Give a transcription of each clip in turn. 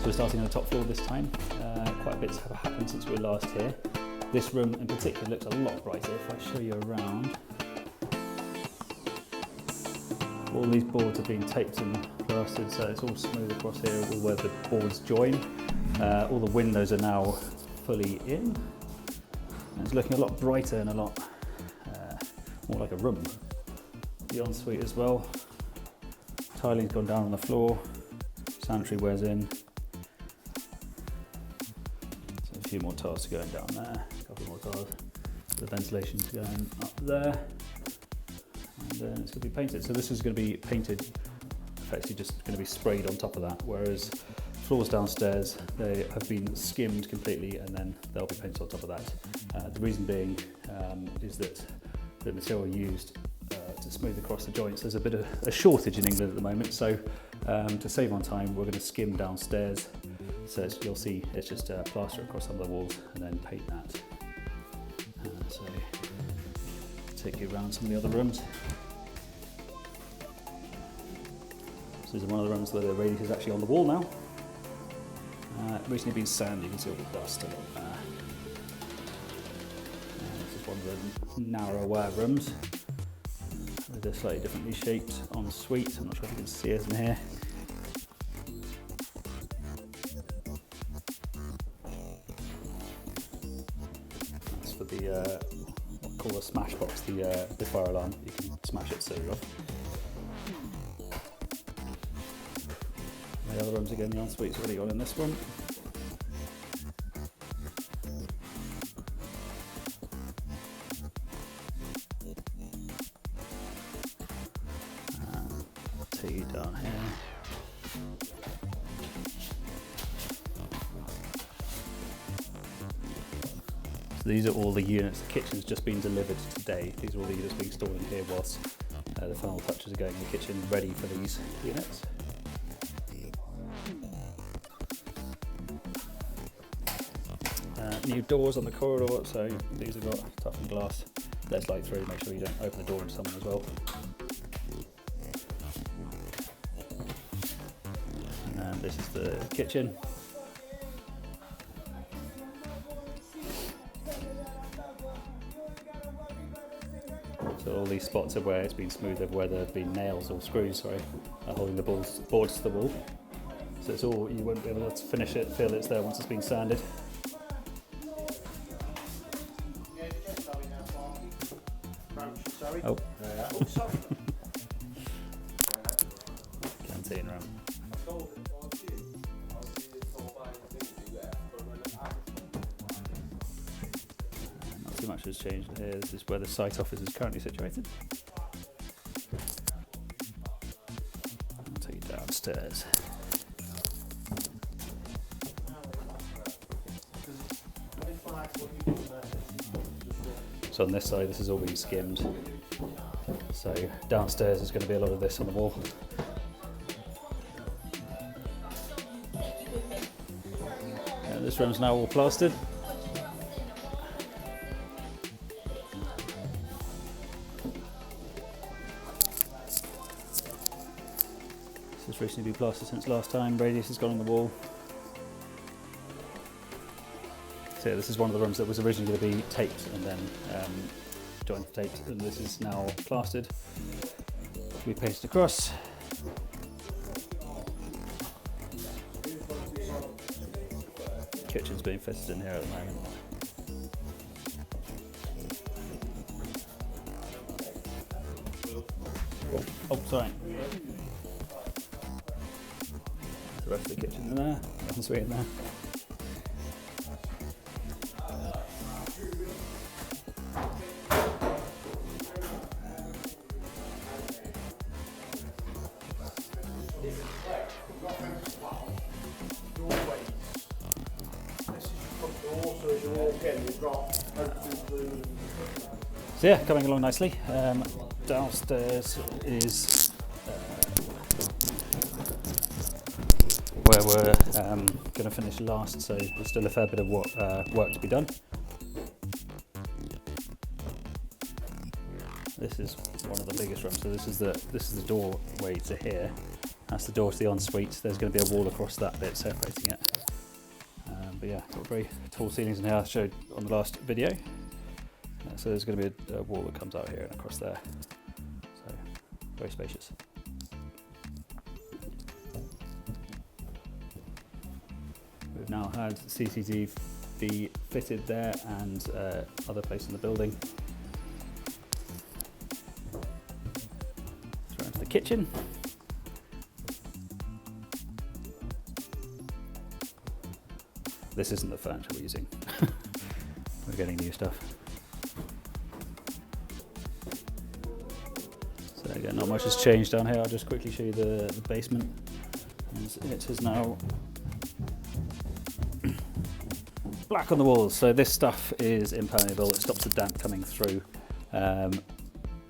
So we're starting on the top floor this time. Quite a bit's have happened since we were last here. This room in particular looks a lot brighter. If I show you around, all these boards have been taped and plastered, so it's all smooth across here, all where the boards join. All the windows are now fully in. And it's looking a lot brighter and a lot more like a room. The ensuite as well. Tiling's gone down on the floor. Sanitary ware's in. So a few more tiles to go down there. A couple more tiles. The ventilation's going up there. And then it's going to be painted. So this is going to be painted, effectively just going to be sprayed on top of that. Whereas floors downstairs, they have been skimmed completely and then they'll be painted on top of that. The reason being is that the material used to smooth across the joints, there's a bit of a shortage in England at the moment, so to save on time we're going to skim downstairs, so you'll see it's just plaster across some of the walls and then paint that. So take you around some of the other rooms. So this is one of the rooms where the radiator is actually on the wall now. Recently been sanded, you can see all the dust along there. This is one of the narrow ware rooms with a slightly differently shaped ensuite. I'm not sure if you can see it in here. That's for the what we call a smash box, the fire alarm. You can smash it so you're off. The other rooms again, the ensuite's already on in this one. Take you down here. So these are all the units. The kitchen's just been delivered today. These are all the units being stored in here whilst the final touches are going in the kitchen, ready for these units. New doors on the corridor, so these have got toughened glass. Let's light through, make sure you don't open the door into someone as well. And this is the kitchen. So all these spots are where it's been smoothed over, where there have been nails or screws, sorry, holding the boards to the wall. So it's all, you won't be able to finish it, feel it's there once it's been sanded. Oh. Canteen room. Not too much has changed here. This is where the site office is currently situated. I'll take you downstairs. So on this side, this has all been skimmed. So downstairs is going to be a lot of this on the wall. And this room's now all plastered. This has recently been plastered since last time. Radius has gone on the wall. So yeah, this is one of the rooms that was originally going to be taped and then joint taped, and this is now plastered. We painted across. Kitchen's being fitted in here at the moment. Oh, sorry. The rest of the kitchen in there, ensuite in there. So yeah, coming along nicely. Downstairs is where we're going to finish last, so there's still a fair bit of work to be done. This is one of the biggest rooms, so this is the doorway to here. That's the door to the ensuite. There's going to be a wall across that bit separating it. But yeah, got very tall ceilings in here, I showed on the last video. So there's going to be a wall that comes out here and across there. So very spacious. We've now had CCTV fitted there and other place in the building. Throw into the kitchen. This isn't the furniture we're using. We're getting new stuff. So again, not much has changed down here. I'll just quickly show you the basement. It is now black on the walls. So this stuff is impermeable. It stops the damp coming through.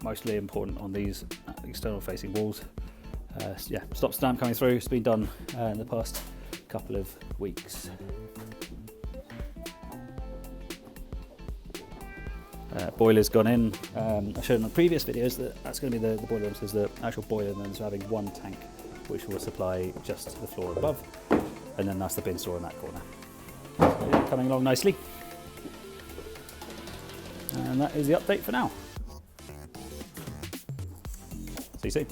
Mostly important on these external facing walls. Yeah, stops the damp coming through. It's been done in the past couple of weeks. Boiler's gone in. I showed in the previous videos that that's going to be the boiler room. So there's the actual boiler, and then there's having one tank which will supply just the floor above, and then that's the bin store in that corner. So yeah, coming along nicely. And that is the update for now. See you soon.